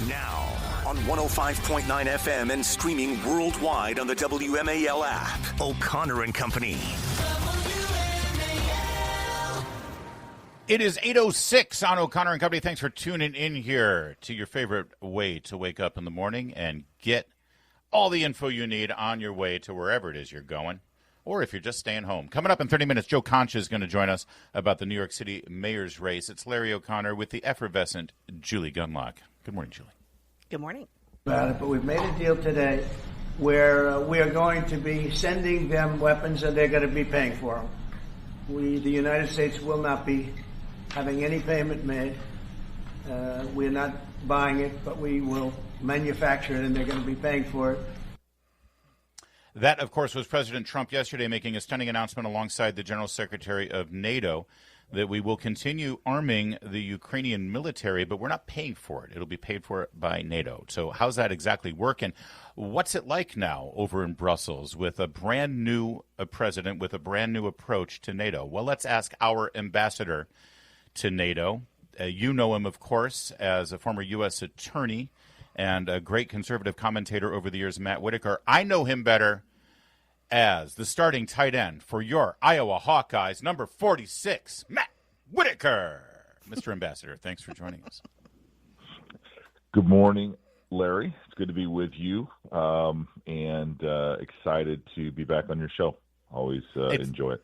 Now, on 105.9 FM and streaming worldwide on the WMAL app, O'Connor and Company. It is 8:06 on O'Connor and Company. Thanks for tuning in here to your favorite way to wake up in the morning and get all the info you need on your way to wherever it is you're going, or if you're just staying home. Coming up in 30 minutes, Joe Concha is going to join us about the New York City mayor's race. It's Larry O'Connor with the effervescent Julie Gunlock. Good morning, Julie. Good morning. But we've made a deal today where we are going to be sending them weapons and they're going to be paying for them. The United States will not be having any payment made. We're not buying it, but we will manufacture it and they're going to be paying for it. That, of course, was President Trump yesterday making a stunning announcement alongside the General Secretary of NATO that we will continue arming the Ukrainian military, but we're not paying for it. It'll be paid for by NATO. So how's that exactly work? And what's it like now over in Brussels with a brand new president with a brand new approach to NATO? Well, let's ask our ambassador to NATO. You know him, of course, as a former U.S. attorney and a great conservative commentator over the years, Matt Whitaker. I know him better as the starting tight end for your Iowa Hawkeyes, number 46, Matt Whitaker. Mr. Ambassador, thanks for joining us. Good morning, Larry. It's good to be with you, and excited to be back on your show. Always enjoy it.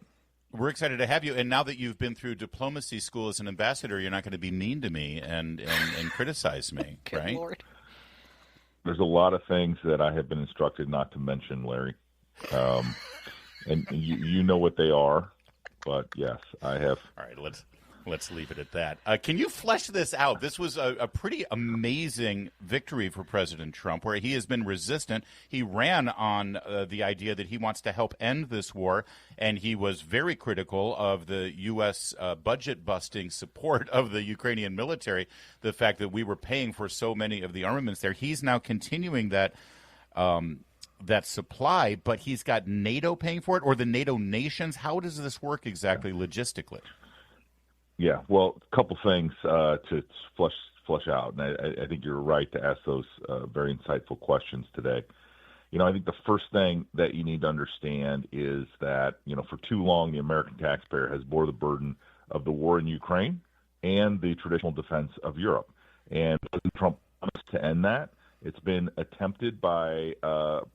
We're excited to have you, and now that you've been through diplomacy school as an ambassador, you're not going to be mean to me and criticize me, Good right? Lord. There's a lot of things that I have been instructed not to mention, Larry. And you know what they are, but yes, I have. All right, let's leave it at that. Can you flesh this out? This was a pretty amazing victory for President Trump, where he has been resistant. He ran on the idea that he wants to help end this war, and he was very critical of the U.S. Budget-busting support of the Ukrainian military, the fact that we were paying for so many of the armaments there. He's now continuing that supply, but he's got NATO paying for it, or the NATO nations. How does this work exactly logistically? Yeah, well, a couple things to flesh out, and I think you're right to ask those very insightful questions today. You know, I think the first thing that you need to understand is that, you know, for too long, the American taxpayer has bore the burden of the war in Ukraine and the traditional defense of Europe. And President Trump promised to end that. It's been attempted by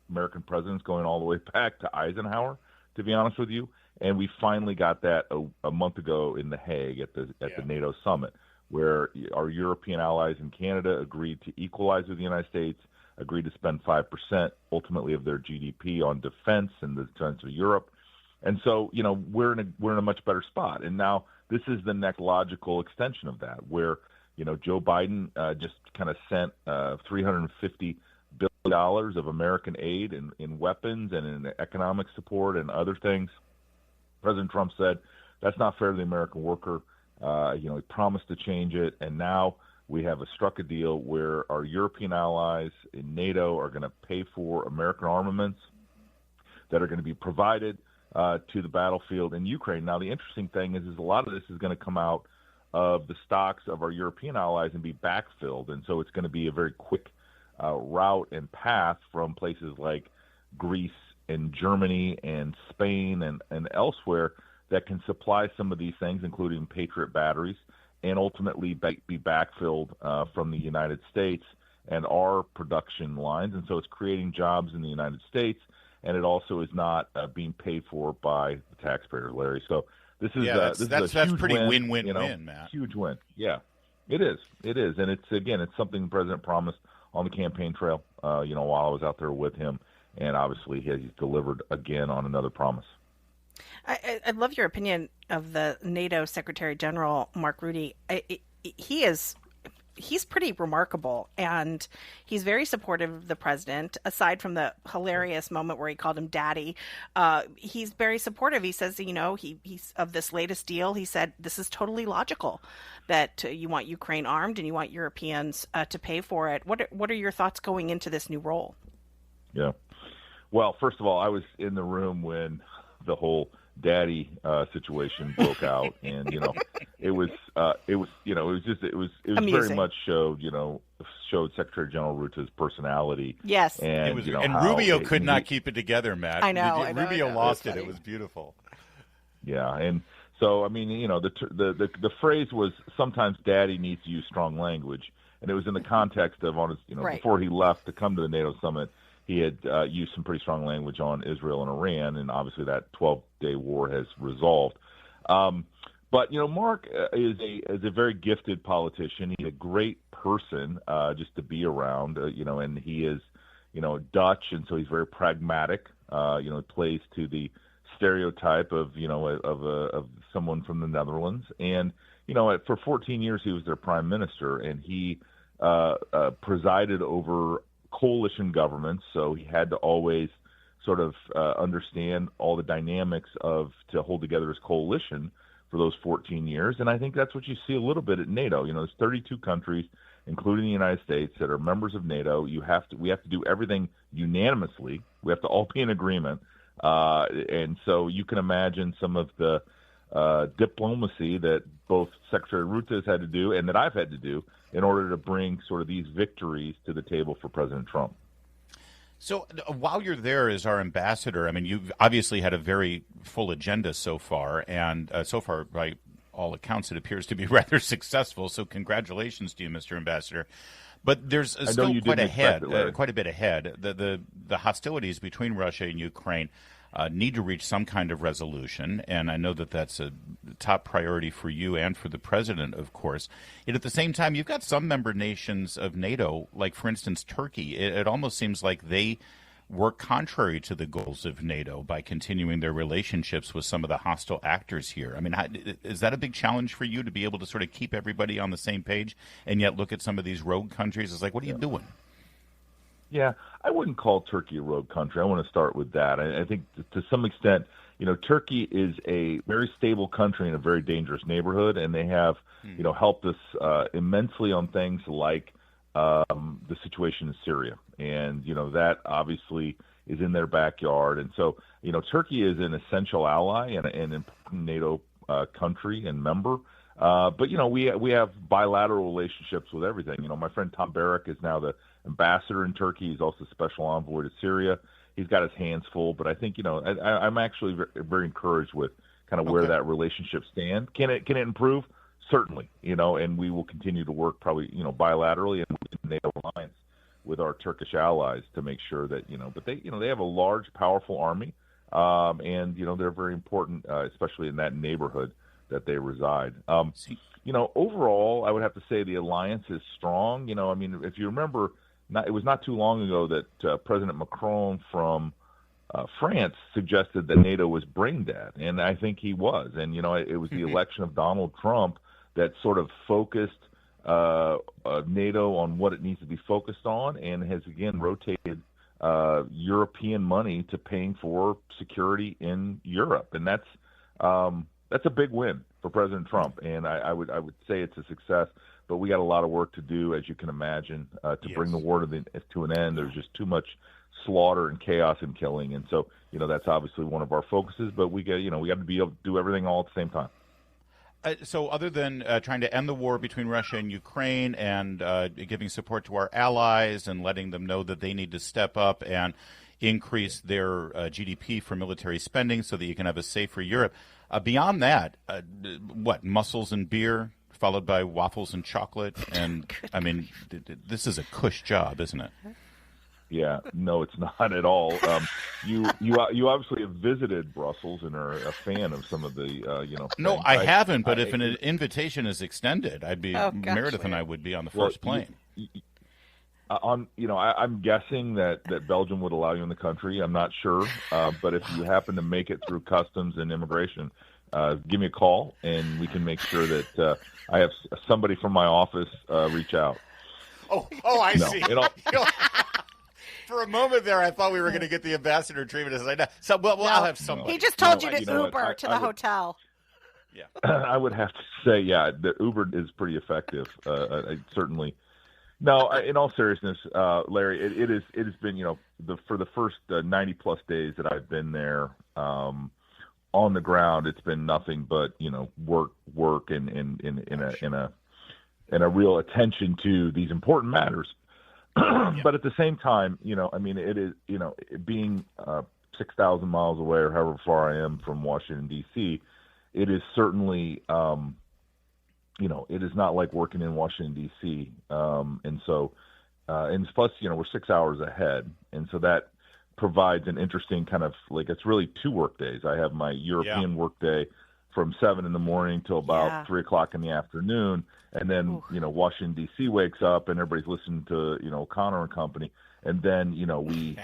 American presidents going all the way back to Eisenhower, to be honest with you. And we finally got that a month ago in The Hague at the NATO summit, where our European allies in Canada agreed to equalize with the United States, agreed to spend 5% ultimately of their GDP on defense and the defense of Europe. And so, you know, we're in a much better spot. And now this is the next logical extension of that, where, you know, Joe Biden just kind of sent $350 billion of American aid in weapons and in economic support and other things. President Trump said that's not fair to the American worker. You know, he promised to change it, and now we have struck a deal where our European allies in NATO are going to pay for American armaments that are going to be provided to the battlefield in Ukraine. Now, the interesting thing is a lot of this is going to come out of the stocks of our European allies and be backfilled, and so it's going to be a very quick route and path from places like Greece and Germany and Spain and elsewhere that can supply some of these things, including Patriot batteries, and ultimately be backfilled from the United States and our production lines. And so it's creating jobs in the United States, and it also is not being paid for by the taxpayer, Larry. So this is that's a huge pretty win, win-win-win, Matt. Huge win. Yeah, it is, and it's something the president promised on the campaign trail. While I was out there with him. And obviously, he's delivered again on another promise. I love your opinion of the NATO Secretary General, Mark Rutte. He's pretty remarkable, and he's very supportive of the president. Aside from the hilarious moment where he called him daddy, he's very supportive. He says, he's of this latest deal. He said this is totally logical that you want Ukraine armed and you want Europeans to pay for it. What are your thoughts going into this new role? Yeah. Well, first of all, I was in the room when the whole daddy situation broke out, and it was very much showed Secretary General Ruta's personality. Yes, and Rubio could not keep it together, Matt. I know. Rubio lost it. It was beautiful. Yeah, and so I mean, the phrase was sometimes Daddy needs to use strong language, and it was in the context of before he left to come to the NATO summit. He had used some pretty strong language on Israel and Iran, and obviously that 12-day war has resolved. But Mark is a very gifted politician. He's a great person just to be around. And he is Dutch, and so he's very pragmatic. Plays to the stereotype of of someone from the Netherlands. And for 14 years he was their prime minister, and he presided over coalition governments, so he had to always sort of understand all the dynamics to hold together his coalition for those 14 years. And I think that's what you see a little bit at NATO. There's 32 countries, including the United States, that are members of NATO. We have to do everything unanimously. We have to all be in agreement. And so you can imagine some of the diplomacy that both Secretary Ruta has had to do and that I've had to do in order to bring sort of these victories to the table for President Trump. So while you're there as our ambassador, I mean, you've obviously had a very full agenda so far, and so far, by all accounts, it appears to be rather successful. So congratulations to you, Mr. Ambassador. But there's still quite a bit ahead. The hostilities between Russia and Ukraine need to reach some kind of resolution, and I know that that's a top priority for you and for the president, of course. Yet at the same time, you've got some member nations of NATO, like, for instance, Turkey. It almost seems like they work contrary to the goals of NATO by continuing their relationships with some of the hostile actors here. I mean, is that a big challenge for you to be able to sort of keep everybody on the same page and yet look at some of these rogue countries? It's like, what are you doing? Yeah, I wouldn't call Turkey a rogue country. I want to start with that. I think to some extent, Turkey is a very stable country in a very dangerous neighborhood, and they have, helped us immensely on things like the situation in Syria. And, that obviously is in their backyard. And so, Turkey is an essential ally and an important NATO country and member. But, we have bilateral relationships with everything. My friend Tom Barrack is now the ambassador in Turkey. He's also special envoy to Syria. He's got his hands full. But I think, I'm actually very, very encouraged with kind of where that relationship stands. Can it improve? Certainly, and we will continue to work probably, bilaterally and in the NATO alliance with our Turkish allies to make sure that, but they have a large, powerful army, and, they're very important, especially in that neighborhood that they reside. Overall, I would have to say the alliance is strong. If you remember, it was not too long ago that President Macron from France suggested that NATO was brain dead, and I think he was. And, it was the election of Donald Trump that sort of focused NATO on what it needs to be focused on, and has, again, rotated European money to paying for security in Europe. And that's a big win for President Trump, and I would say it's a success. But we got a lot of work to do, as you can imagine, to bring the war to an end. There's just too much slaughter and chaos and killing, and so that's obviously one of our focuses. But we got to be able to do everything all at the same time. So other than trying to end the war between Russia and Ukraine and giving support to our allies and letting them know that they need to step up and increase their GDP for military spending so that you can have a safer Europe, beyond that, mussels and beer, followed by waffles and chocolate? And, I mean, this is a cush job, isn't it? Yeah, no, it's not at all. You obviously have visited Brussels and are a fan of some of the No, I haven't. But if an invitation is extended, I'd be Meredith and I would be on the first plane. I'm guessing that Belgium would allow you in the country. I'm not sure, but if you happen to make it through customs and immigration, give me a call and we can make sure that I have somebody from my office reach out. Oh, I see. For a moment there, I thought we were going to get the ambassador treatment. I'll have somebody. He just told you to Uber to the hotel. Yeah, I would have to say, the Uber is pretty effective. Certainly. No, in all seriousness, Larry, it has been for the first 90 plus days that I've been there. on the ground, it's been nothing but work and in a real attention to these important matters. But at the same time, it is, being 6,000 miles away or however far I am from Washington, D.C., it is certainly, it is not like working in Washington, D.C. And plus, we're 6 hours ahead. And so that provides an interesting kind of it's really 2 work days. I have my European work day from 7 in the morning till about 3 o'clock in the afternoon. And then, Washington, D.C. wakes up and everybody's listening to, O'Connor and company. And then, we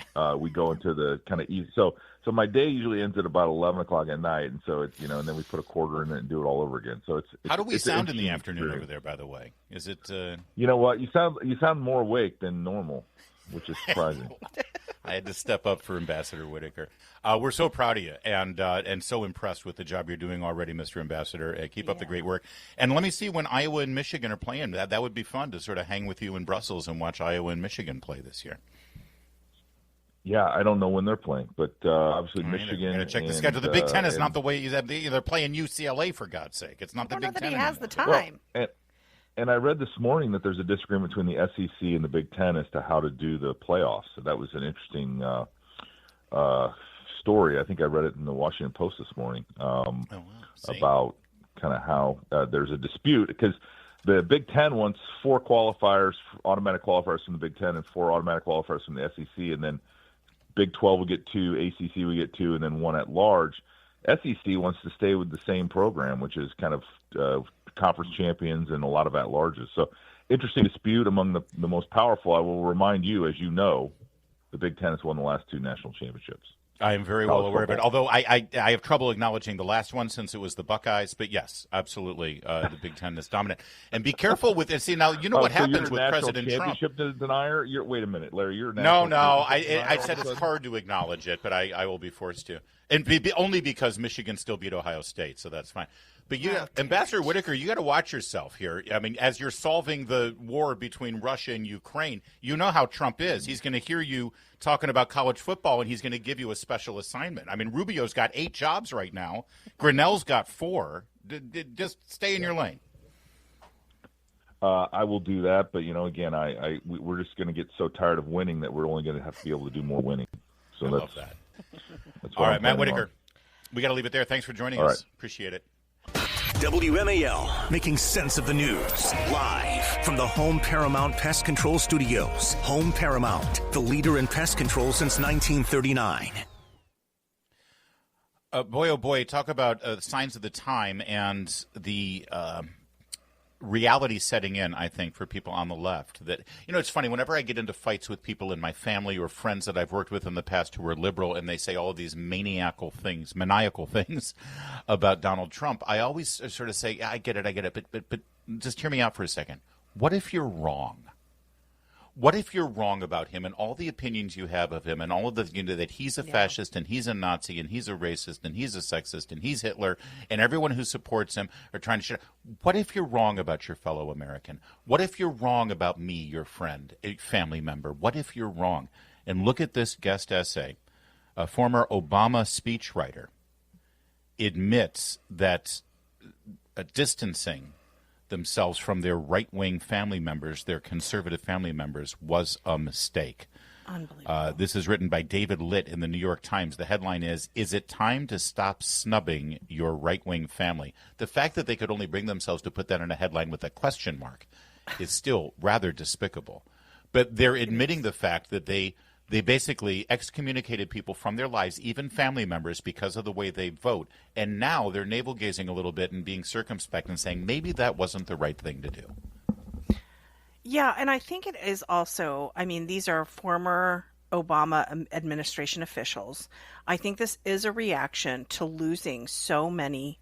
go into the kind of easy. So my day usually ends at about 11 o'clock at night. And so it's, and then we put a quarter in it and do it all over again. So it's how do we sound in the afternoon over there, by the way? Is it, You know what? You sound more awake than normal, which is surprising. I had to step up for Ambassador Whitaker. We're so proud of you and so impressed with the job you're doing already, Mr. Ambassador. Keep up the great work. And let me see when Iowa and Michigan are playing. That would be fun to sort of hang with you in Brussels and watch Iowa and Michigan play this year. Yeah, I don't know when they're playing, but obviously Michigan. Got to check the schedule. The Big Ten is not the way they're playing UCLA, for God's sake. It's not the Big Ten. He has the time. Well, and I read this morning that there's a disagreement between the SEC and the Big Ten as to how to do the playoffs. So that was an interesting story. I think I read it in the Washington Post this morning about kind of how there's a dispute because the Big Ten wants 4 qualifiers, automatic qualifiers from the Big Ten, and 4 automatic qualifiers from the SEC, and then Big 12 will get 2, ACC will get 2, and then 1 at large. SEC wants to stay with the same program, which is kind of conference champions and a lot of at-larges. So interesting dispute among the most powerful. I will remind you, as you know, the Big Ten has won the last 2 national championships. I am very well aware of it, although I have trouble acknowledging the last one since it was the Buckeyes. But yes, absolutely, the Big Ten is dominant. And be careful with it. See, now, you know what happens with President Trump. Championship denier? Wait a minute, Larry. You're No. I said it's hard to acknowledge it, but I will be forced to. And only because Michigan still beat Ohio State, so that's fine. But Ambassador Whitaker, you got to watch yourself here. I mean, as you're solving the war between Russia and Ukraine, you know how Trump is. He's going to hear you talking about college football, and he's going to give you a special assignment. I mean, Rubio's got 8 jobs right now. Grinnell's got 4. Just stay in your lane. I will do that, but again, we're just going to get so tired of winning that we're only going to have to be able to do more winning. So love that. That's all right, Matt Whitaker. We got to leave it there. Thanks for joining us. Right. Appreciate it. WMAL, making sense of the news. Live from the Home Paramount Pest Control Studios. Home Paramount, the leader in pest control since 1939. Boy, oh boy, talk about signs of the time and the reality setting in, I think, for people on the left. That it's funny, whenever I get into fights with people in my family or friends that I've worked with in the past who are liberal and they say all of these maniacal things about Donald Trump, I always sort of say, I get it, but just hear me out for a second. What if you're wrong? What if you're wrong about him and all the opinions you have of him and all of the, that he's a fascist and he's a Nazi and he's a racist and he's a sexist and he's Hitler and everyone who supports him are trying to shut up. What if you're wrong about your fellow American? What if you're wrong about me, your friend, a family member? What if you're wrong? And look at this guest essay. A former Obama speechwriter admits that distancing themselves from their right-wing family members, their conservative family members, was a mistake. Unbelievable. This is written by David Litt in the New York Times. The headline is it time to stop snubbing your right-wing family? The fact that they could only bring themselves to put that in a headline with a question mark is still rather despicable. But they're admitting the fact that they basically excommunicated people from their lives, even family members, because of the way they vote. And now they're navel-gazing a little bit and being circumspect and saying maybe that wasn't the right thing to do. Yeah, and I think it is also, these are former Obama administration officials. I think this is a reaction to losing so many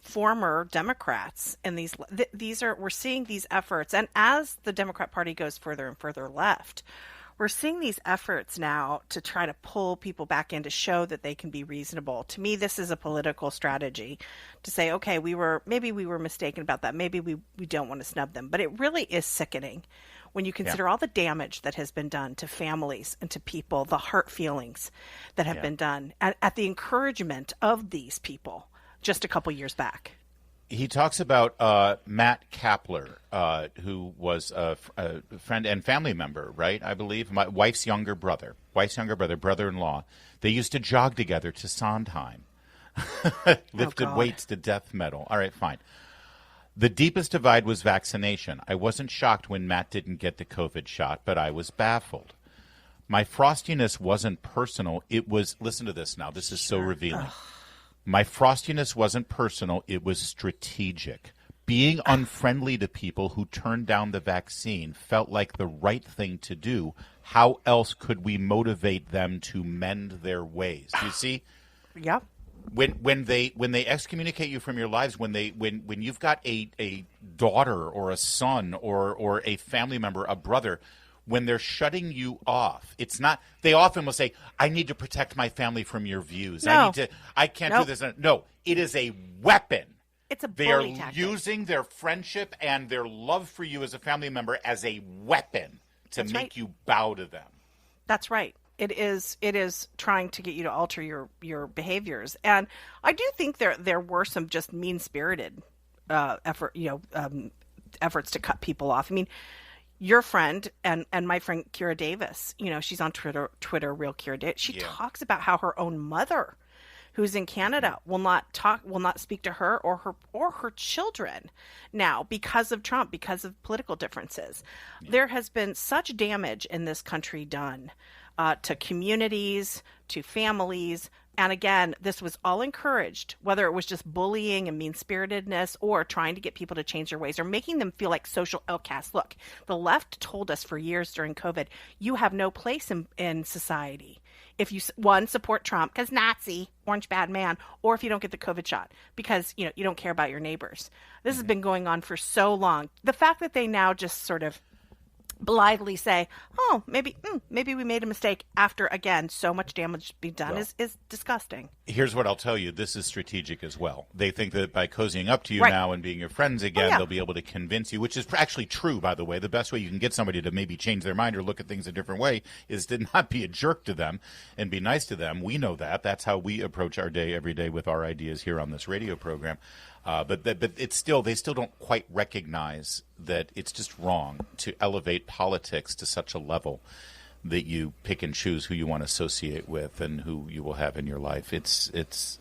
former Democrats. And we're seeing these efforts. And as the Democrat Party goes further and further left, we're seeing these efforts now to try to pull people back in to show that they can be reasonable. To me, this is a political strategy to say, okay, maybe we were mistaken about that. Maybe we don't want to snub them. But it really is sickening when you consider all the damage that has been done to families and to people, the hurt feelings that have been done at the encouragement of these people just a couple years back. He talks about Matt Kapler, who was a friend and family member, right? I believe my wife's younger brother, brother-in-law. They used to jog together to Sondheim, lifted weights to death metal. All right, fine. The deepest divide was vaccination. I wasn't shocked when Matt didn't get the COVID shot, but I was baffled. My frostiness wasn't personal. It was, listen to this now. This is so revealing. My frostiness wasn't personal. It was strategic. Being unfriendly to people who turned down the vaccine felt like the right thing to do. How else could we motivate them to mend their ways? Do you see? Yep. When they excommunicate you from your lives, when you've got a daughter or a son or a family member, a brother, when they're shutting you off, it's not. They often will say, "I need to protect my family from your views. No. I can't do this." No, it is a weapon. It's a They are bully tactic. using their friendship and their love for you as a family member as a weapon to make you bow to them. That's right. It is trying to get you to alter your behaviors, and I do think there were some just mean-spirited efforts to cut people off. I mean, your friend and my friend Kira Davis, she's on Twitter, Real Kira Davis. She talks about how her own mother, who's in Canada, will not speak to her or her children now because of Trump, because of political differences. Yeah. There has been such damage in this country done to communities, to families. And again, this was all encouraged, whether it was just bullying and mean-spiritedness or trying to get people to change their ways or making them feel like social outcasts. Look, the left told us for years during COVID, you have no place in society if you, one, support Trump because Nazi, orange bad man, or if you don't get the COVID shot because, you don't care about your neighbors. This has been going on for so long. The fact that they now just sort of blithely say, oh, maybe we made a mistake after, again, so much damage being done is disgusting. Here's what I'll tell you. This is strategic as well. They think that by cozying up to you now and being your friends again, they'll be able to convince you, which is actually true, by the way. The best way you can get somebody to maybe change their mind or look at things a different way is to not be a jerk to them and be nice to them. We know that. That's how we approach our day every day with our ideas here on this radio program. But it's still, they still don't quite recognize that it's just wrong to elevate politics to such a level that you pick and choose who you want to associate with and who you will have in your life. It's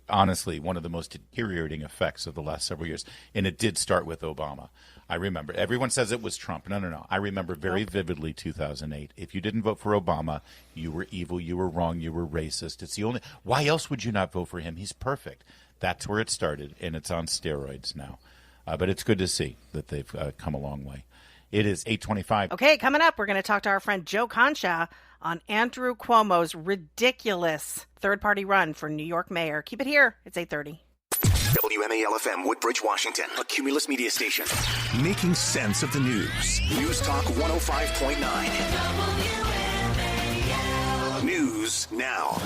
honestly one of the most deteriorating effects of the last several years. And it did start with Obama. I remember. Everyone says it was Trump. No. I remember very vividly 2008. If you didn't vote for Obama, you were evil, you were wrong, you were racist. It's the only. Why else would you not vote for him? He's perfect. That's where it started, and it's on steroids now. But it's good to see that they've come a long way. It is 8:25. Okay, coming up, we're going to talk to our friend Joe Concha on Andrew Cuomo's ridiculous third-party run for New York mayor. Keep it here. It's 8:30. WMAL-FM, Woodbridge, Washington, a Cumulus media station. Making sense of the news. News Talk 105.9. News now.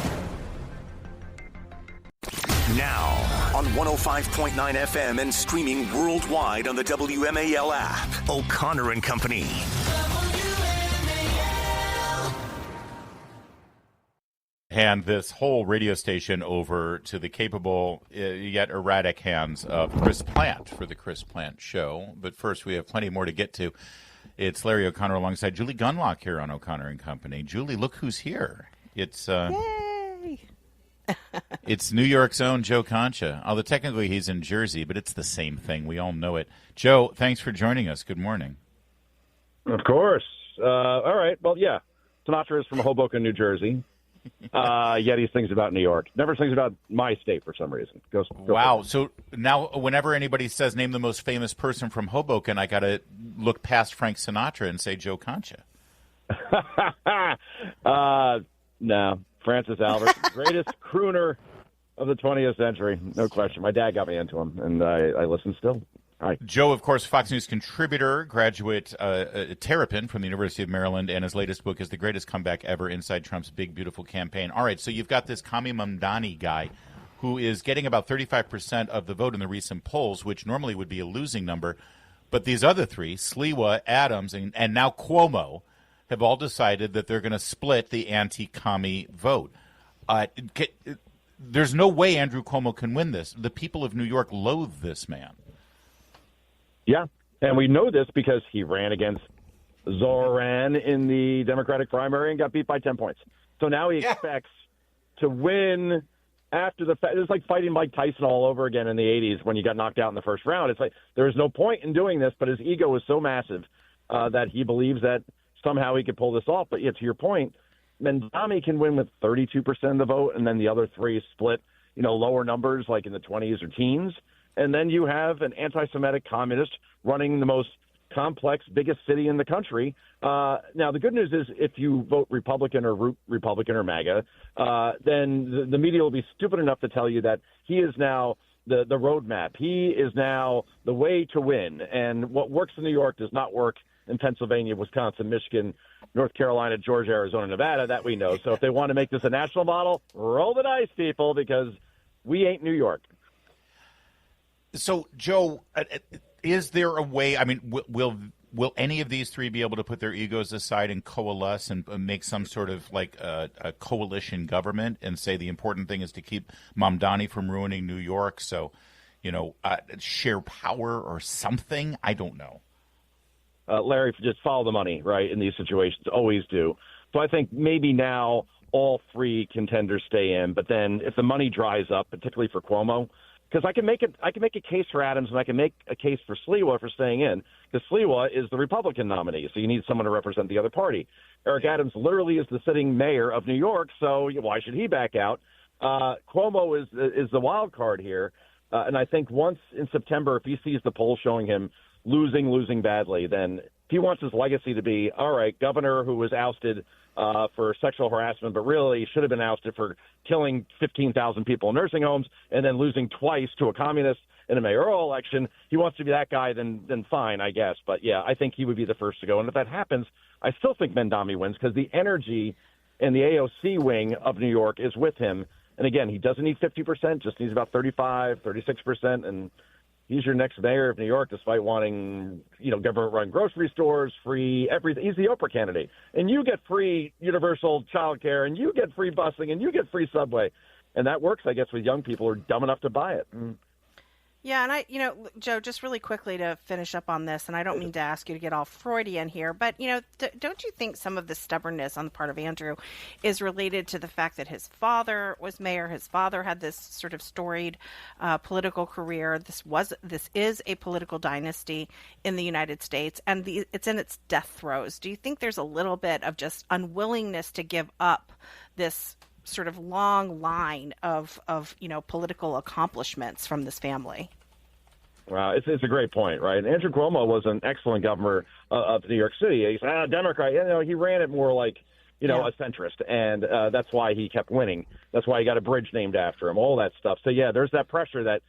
Now on 105.9 FM and streaming worldwide on the WMAL app. O'Connor and Company. Hand this whole radio station over to the capable yet erratic hands of Chris Plant for the Chris Plant Show. But first, we have plenty more to get to. It's Larry O'Connor alongside Julie Gunlock here on O'Connor and Company. Julie, look who's here. It's Yay! It's New York's own Joe Concha. Although technically he's in Jersey, but it's the same thing. We all know it. Joe, thanks for joining us. Good morning. Of course. All right. Well, yeah. Sinatra is from Hoboken, New Jersey. Yet he sings about New York. Never sings about my state for some reason. Go wow. So now whenever anybody says name the most famous person from Hoboken, I got to look past Frank Sinatra and say Joe Concha. No. Francis Albert, greatest crooner of the 20th century. No question. My dad got me into him, and I listen still. Hi. Joe, of course, Fox News contributor, graduate Terrapin from the University of Maryland, and his latest book is The Greatest Comeback Ever, Inside Trump's Big, Beautiful Campaign. All right, so you've got this Kami Mamdani guy who is getting about 35% of the vote in the recent polls, which normally would be a losing number. But these other three, Sliwa, Adams, and now Cuomo, have all decided that they're going to split the anti-commie vote. There's no way Andrew Cuomo can win this. The people of New York loathe this man. Yeah, and we know this because he ran against Zoran in the Democratic primary and got beat by 10 points. So now he expects to win after the fact. It's like fighting Mike Tyson all over again in the 80s when you got knocked out in the first round. It's like there is no point in doing this, but his ego is so massive that he believes that somehow he could pull this off. But yeah, to your point, Mamdani can win with 32% of the vote, and then the other three split, lower numbers like in the 20s or teens. And then you have an anti-Semitic communist running the most complex, biggest city in the country. Now, the good news is if you vote Republican or MAGA, then the media will be stupid enough to tell you that he is now the roadmap. He is now the way to win. And what works in New York does not work in Pennsylvania, Wisconsin, Michigan, North Carolina, Georgia, Arizona, Nevada. That we know. So if they want to make this a national model, roll the dice, people, because we ain't New York. So, Joe, is there a way? I mean, will any of these three be able to put their egos aside and coalesce and make some sort of like a coalition government and say the important thing is to keep Mamdani from ruining New York? So, share power or something. I don't know. Larry, just follow the money, right? In these situations, always do. So I think maybe now all three contenders stay in, but then if the money dries up, particularly for Cuomo, because I can make a case for Adams and I can make a case for Sliwa for staying in, because Sliwa is the Republican nominee, so you need someone to represent the other party. Eric Adams literally is the sitting mayor of New York, so why should he back out? Cuomo is the wild card here, and I think once in September, if he sees the polls showing him losing badly, then if he wants his legacy to be, all right, governor who was ousted for sexual harassment, but really should have been ousted for killing 15,000 people in nursing homes and then losing twice to a communist in a mayoral election, he wants to be that guy, then fine, I guess. But, yeah, I think he would be the first to go. And if that happens, I still think Mamdani wins because the energy in the AOC wing of New York is with him. And, again, he doesn't need 50%, just needs about 35, 36%, and he's your next mayor of New York, despite wanting, government-run grocery stores, free everything. He's the Oprah candidate. And you get free universal child care, and you get free busing, and you get free subway. And that works, I guess, with young people who are dumb enough to buy it. Yeah, and Joe, just really quickly to finish up on this, and I don't mean to ask you to get all Freudian here, but, don't you think some of the stubbornness on the part of Andrew is related to the fact that his father was mayor, his father had this sort of storied political career, this is a political dynasty in the United States, and it's in its death throes. Do you think there's a little bit of just unwillingness to give up this sort of long line of political accomplishments from this family? Well, it's a great point, right? And Andrew Cuomo was an excellent governor of New York City. He's a Democrat. He ran it more like, a centrist, and that's why he kept winning. That's why he got a bridge named after him, all that stuff. So, yeah, there's that pressure that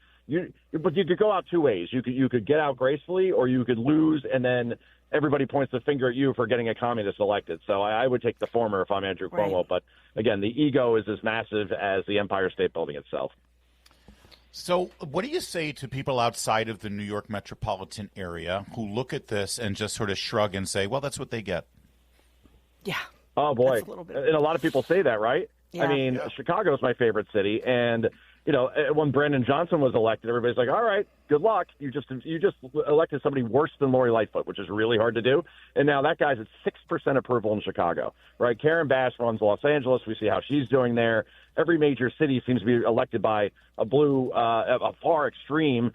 but you could go out two ways. You could get out gracefully, or you could lose, and then everybody points the finger at you for getting a communist elected. So I would take the former if I'm Andrew Cuomo. Right. But, again, the ego is as massive as the Empire State Building itself. So what do you say to people outside of the New York metropolitan area who look at this and just sort of shrug and say, well, that's what they get? Yeah. Oh, boy. And a lot of people say that, right? Yeah. I mean, Chicago is my favorite city, and when Brandon Johnson was elected, everybody's like, all right, good luck. You just elected somebody worse than Lori Lightfoot, which is really hard to do. And now that guy's at 6% approval in Chicago, right? Karen Bass runs Los Angeles. We see how she's doing there. Every major city seems to be elected by a far extreme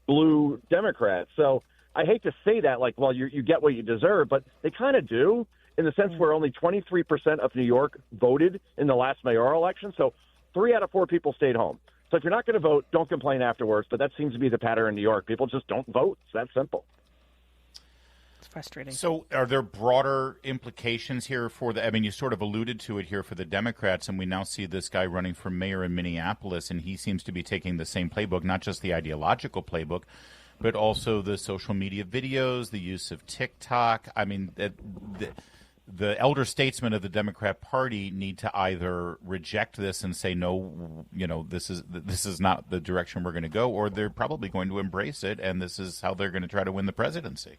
blue Democrat. So I hate to say that, like, well, you get what you deserve, but they kind of do in the sense where only 23% of New York voted in the last mayoral election. So 3 out of 4 people stayed home. So if you're not going to vote, don't complain afterwards. But that seems to be the pattern in New York. People just don't vote. It's that simple. It's frustrating. So are there broader implications here you sort of alluded to it here for the Democrats, and we now see this guy running for mayor in Minneapolis, and he seems to be taking the same playbook, not just the ideological playbook, but also the social media videos, the use of TikTok. I mean, the elder statesmen of the Democrat Party need to either reject this and say, no, this is not the direction we're going to go, or they're probably going to embrace it, and this is how they're going to try to win the presidency.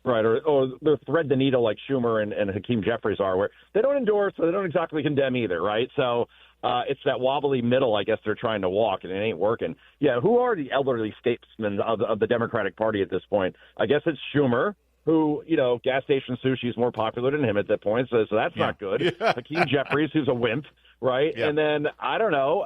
Right, or they'll thread the needle like Schumer and Hakeem Jeffries are, where they don't endorse, so they don't exactly condemn either, right? So it's that wobbly middle, I guess, they're trying to walk, and it ain't working. Yeah, who are the elderly statesmen of the Democratic Party at this point? I guess it's Schumer, who, gas station sushi is more popular than him at that point, so that's not good. Yeah. Hakeem Jeffries, who's a wimp, right? Yeah. And then, I don't know,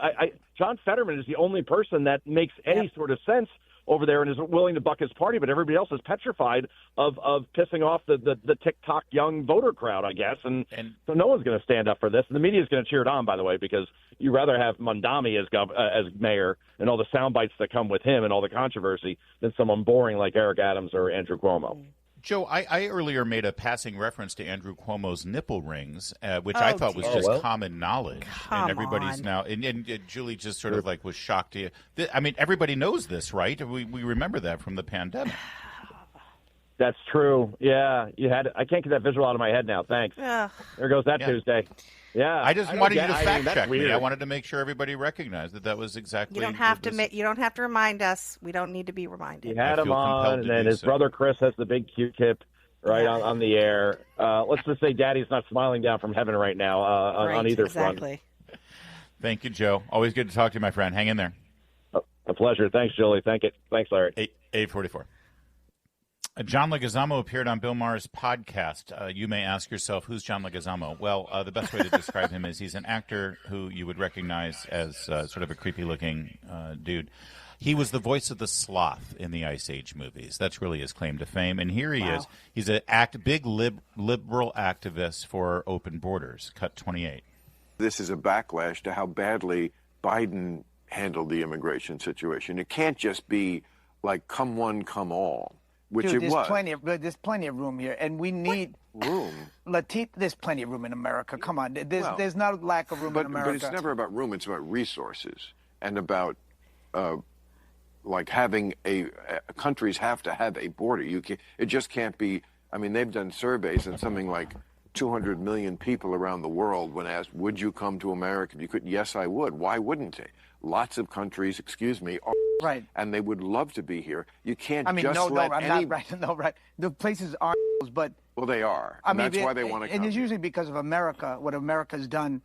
John Fetterman is the only person that makes any sort of sense over there and is willing to buck his party, but everybody else is petrified of pissing off the TikTok young voter crowd, I guess, and so no one's going to stand up for this. And the media is going to cheer it on, by the way, because you rather have Mondami as mayor and all the sound bites that come with him and all the controversy than someone boring like Eric Adams or Andrew Cuomo. Joe, I earlier made a passing reference to Andrew Cuomo's nipple rings, which I thought was just common knowledge. And everybody's now, and Julie just sort of like was shocked. I mean, everybody knows this, right? We remember that from the pandemic. That's true. Yeah, I can't get that visual out of my head now. Thanks. There goes that Tuesday. Yeah, I just wanted you to fact check me. I wanted to make sure everybody recognized that was exactly. You don't have to. You don't have to remind us. We don't need to be reminded. He had him on, and then his brother Chris has the big Q-tip on the air. Let's just say Daddy's not smiling down from heaven right now on either front. Thank you, Joe. Always good to talk to you, my friend. Hang in there. A pleasure. Thanks, Julie. Thanks, Larry. 8:44. John Leguizamo appeared on Bill Maher's podcast. You may ask yourself, who's John Leguizamo? Well, the best way to describe him is he's an actor who you would recognize as sort of a creepy-looking dude. He was the voice of the sloth in the Ice Age movies. That's really his claim to fame. And here he is. He's a big liberal activist for open borders. Cut 28. This is a backlash to how badly Biden handled the immigration situation. It can't just be like come one, come all. Which Dude, it was. There's plenty of room here, and we need room. There's plenty of room in America. Come on, there's not a lack of room in America. But it's never about room. It's about resources and about like having countries have to have a border. It just can't be. I mean, they've done surveys, and something like 200 million people around the world, when asked, "Would you come to America if you could?" Yes, I would. Why wouldn't they? Lots of countries, are right, and they would love to be here. You can't. I mean, just I'm not right. No, right. The places are, but well, they are. I mean, that's why they want to come. And it's usually because of America. What America's done,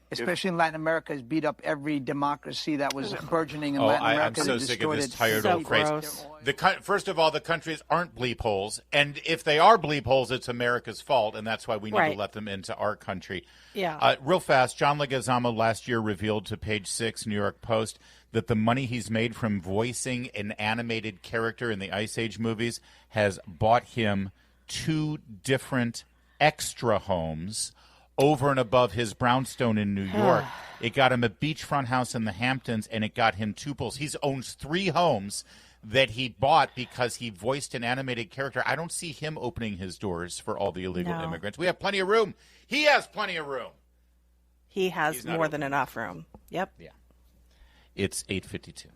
especially in Latin America, has beat up every democracy that was burgeoning in Latin America. I'm so sick of this tired old phrase. First of all, the countries aren't bleep holes, and if they are bleep holes, it's America's fault, and that's why we need to let them into our country. Yeah. Real fast, John Leguizamo last year revealed to Page 6, New York Post, that the money he's made from voicing an animated character in the Ice Age movies has bought him 2 different extra homes over and above his brownstone in New York. It got him a beachfront house in the Hamptons, and it got him 2 pools. He owns 3 homes that he bought because he voiced an animated character. I don't see him opening his doors for all the illegal immigrants. We have plenty of room. He has plenty of room. He has more than enough room. Yep. Yeah. It's 8:52.